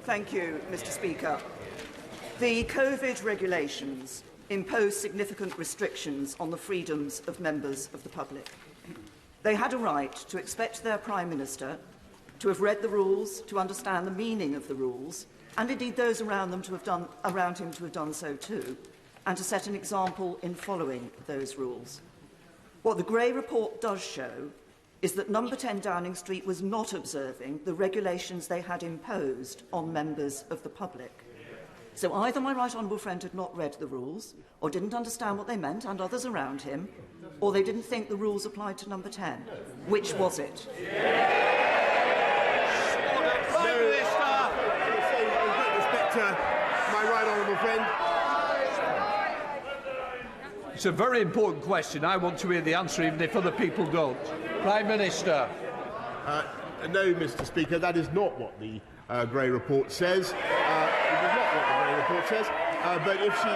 Thank you, Mr. Speaker. The COVID regulations impose significant restrictions on the freedoms of members of the public. They had a right to expect their Prime Minister to have read the rules, to understand the meaning of the rules, and indeed those around him to have done so too, and to set an example in following those rules. What the Gray report does show is that Number 10 Downing Street was not observing the regulations they had imposed on members of the public. So either my right honourable friend had not read the rules, or didn't understand what they meant, and others around him, or they didn't think the rules applied to Number 10. Which was it? Prime Minister! With respect to my right honourable friend. It's a very important question. I want to hear the answer, even if other people don't. Prime Minister. No, Mr. Speaker, that is not what the Gray report says. It is not what the Gray report says. But if she,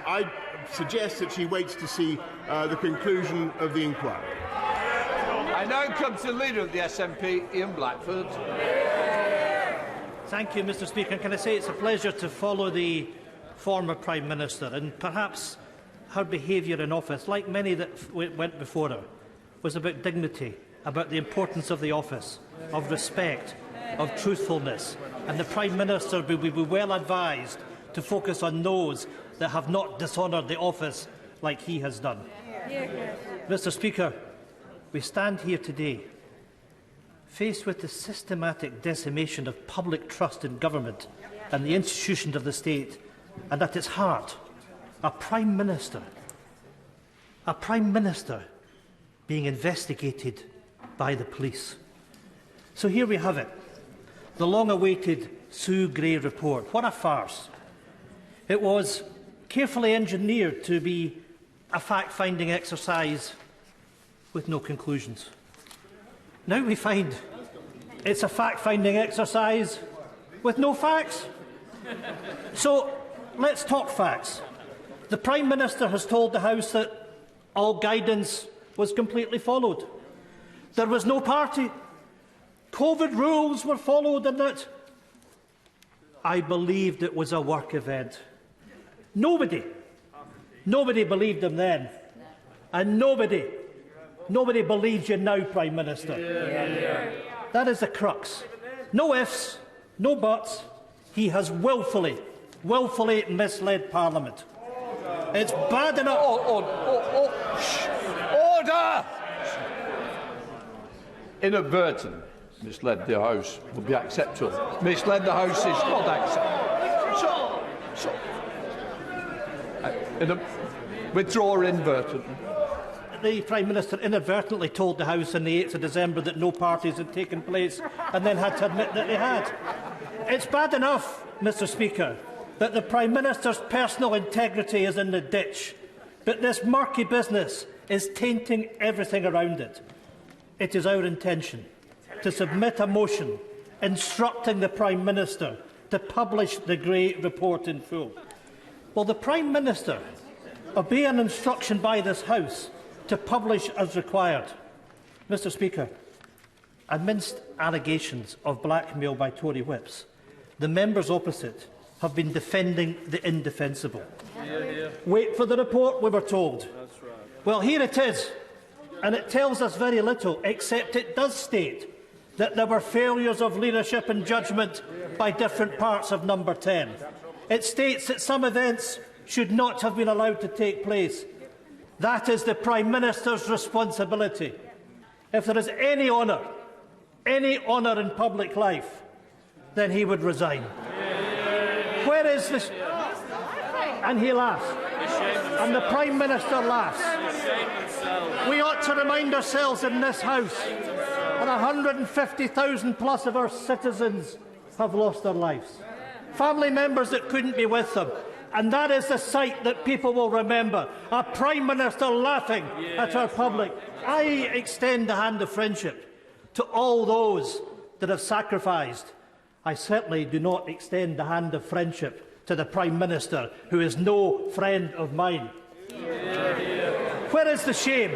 I suggest that she waits to see the conclusion of the inquiry. I now come to the Leader of the SNP, Ian Blackford. Thank you, Mr. Speaker. Can I say it's a pleasure to follow the former Prime Minister, and perhaps her behaviour in office, like many that went before her, was about dignity, about the importance of the office, of respect, of truthfulness. And the Prime Minister will be well advised to focus on those that have not dishonoured the office like he has done. Mr. Speaker, we stand here today faced with the systematic decimation of public trust in government and the institutions of the state, and at its heart, a Prime Minister being investigated by the police. So here we have it, the long-awaited Sue Gray report. What a farce. It was carefully engineered to be a fact-finding exercise with no conclusions. Now we find it's a fact-finding exercise with no facts. So let's talk facts. The Prime Minister has told the House that all guidance was completely followed. There was no party. COVID rules were followed, and that I believed it was a work event. Nobody believed him then, and nobody believes you now, Prime Minister. That is the crux. No ifs, no buts. He has willfully misled Parliament. It's bad enough. Order! Inadvertent misled the House would be acceptable. Misled the House is not acceptable. Withdraw inadvertent. The Prime Minister inadvertently told the House on the 8th of December that no parties had taken place, and then had to admit that they had. It's bad enough, Mr. Speaker, that the Prime Minister's personal integrity is in the ditch, but this murky business is tainting everything around it. It is our intention to submit a motion instructing the Prime Minister to publish the Gray report in full. Will the Prime Minister obey an instruction by this House to publish as required? Mr. Speaker, amidst allegations of blackmail by Tory whips, the members opposite have been defending the indefensible. Wait for the report, we were told. That's right. Well, here it is, and it tells us very little, except it does state that there were failures of leadership and judgment by different parts of Number 10. It states that some events should not have been allowed to take place. That is the Prime Minister's responsibility. If there is any honour in public life, then he would resign. Where is this? And he laughs. And the Prime Minister laughs. We ought to remind ourselves in this House that 150,000 plus of our citizens have lost their lives. Family members that couldn't be with them. And that is the sight that people will remember. A Prime Minister laughing at our public. I extend the hand of friendship to all those that have sacrificed. I certainly do not extend the hand of friendship to the Prime Minister, who is no friend of mine. Where is the shame?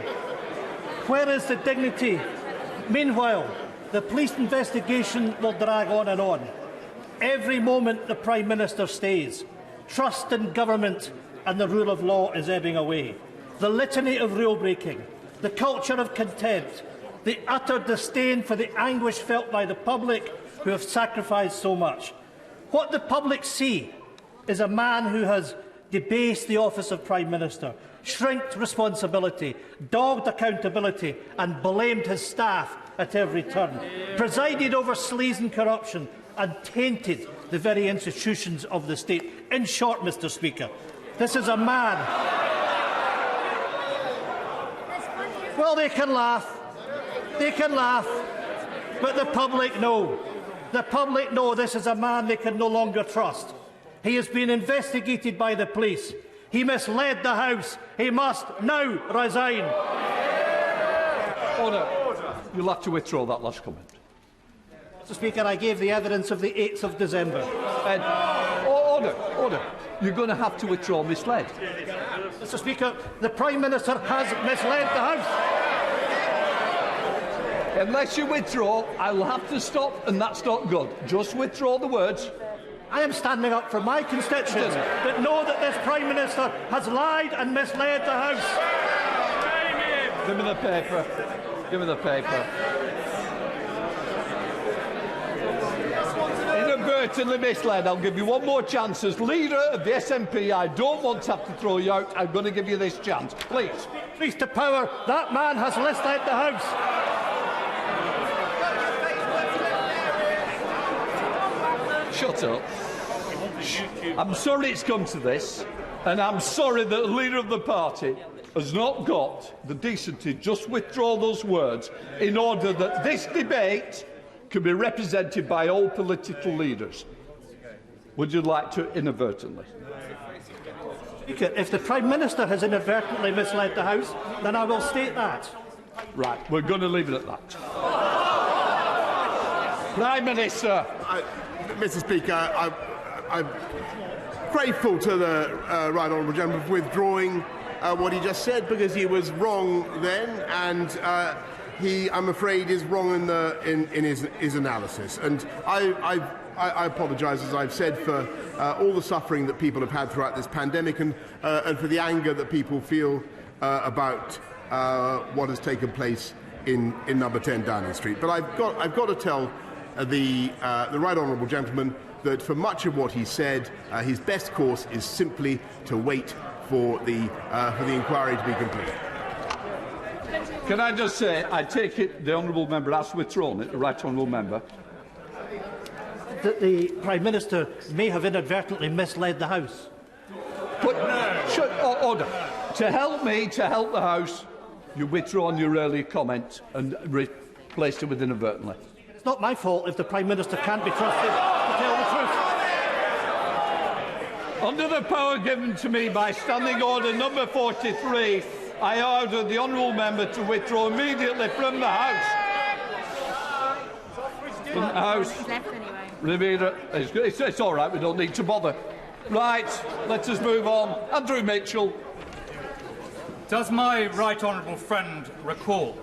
Where is the dignity? Meanwhile, the police investigation will drag on and on. Every moment the Prime Minister stays, trust in government and the rule of law is ebbing away. The litany of rule-breaking, the culture of contempt, the utter disdain for the anguish felt by the public who have sacrificed so much. What the public see is a man who has debased the office of Prime Minister, shrinked responsibility, dogged accountability and blamed his staff at every turn, presided over sleaze and corruption and tainted the very institutions of the state. In short, Mr Speaker, this is a man... Well, they can laugh, but the public know. The public know this is a man they can no longer trust. He has been investigated by the police. He misled the House. He must now resign. Order. You'll have to withdraw that last comment. Mr Speaker, I gave the evidence of the 8th of December. Order. You're going to have to withdraw misled. Mr Speaker, the Prime Minister has misled the House. Unless you withdraw, I will have to stop, and that's not good. Just withdraw the words. I am standing up for my constituents that know that this Prime Minister has lied and misled the House. Give me the paper. Give me the paper. Inadvertently misled. I'll give you one more chance. As leader of the SNP, I don't want to have to throw you out. I'm going to give you this chance. Please. Please to power. That man has misled the House. Shut up. I'm sorry it's come to this, and I'm sorry that the leader of the party has not got the decency to just withdraw those words in order that this debate can be represented by all political leaders. Would you like to inadvertently? Speaker, if the Prime Minister has inadvertently misled the House, then I will state that. Right, we're going to leave it at that. Prime Minister. Mr Speaker, I'm grateful to the Right Honourable Gentleman for withdrawing what he just said, because he was wrong then, and he, I'm afraid, is wrong in his analysis. And I apologise, as I've said, for all the suffering that people have had throughout this pandemic, and for the anger that people feel about what has taken place in number 10 Downing Street. But I've got to tell the Right Honourable Gentleman that for much of what he said, his best course is simply to wait for the inquiry to be completed. Can I just say, I take it the Honourable Member has withdrawn it, the Right Honourable Member. That the Prime Minister may have inadvertently misled the House. But, order. To help me, to help the House, you've withdrawn your earlier comment and replaced it with inadvertently. It's not my fault if the Prime Minister can't be trusted to tell the truth. Under the power given to me by Standing Order number 43, I order the Honourable Member to withdraw immediately from the House. From the House. It's all right, we don't need to bother. Right, let us move on. Andrew Mitchell. Does my right honourable friend recall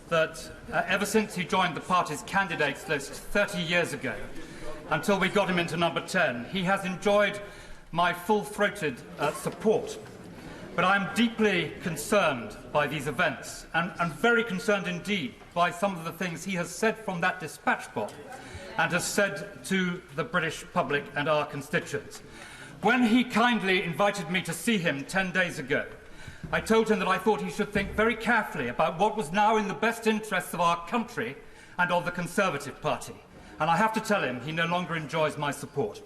that ever since he joined the party's candidates list 30 years ago, until we got him into number 10, he has enjoyed my full-throated support. But I am deeply concerned by these events, and very concerned indeed by some of the things he has said from that dispatch box and has said to the British public and our constituents. When he kindly invited me to see him 10 days ago, I told him that I thought he should think very carefully about what was now in the best interests of our country and of the Conservative Party. And I have to tell him he no longer enjoys my support.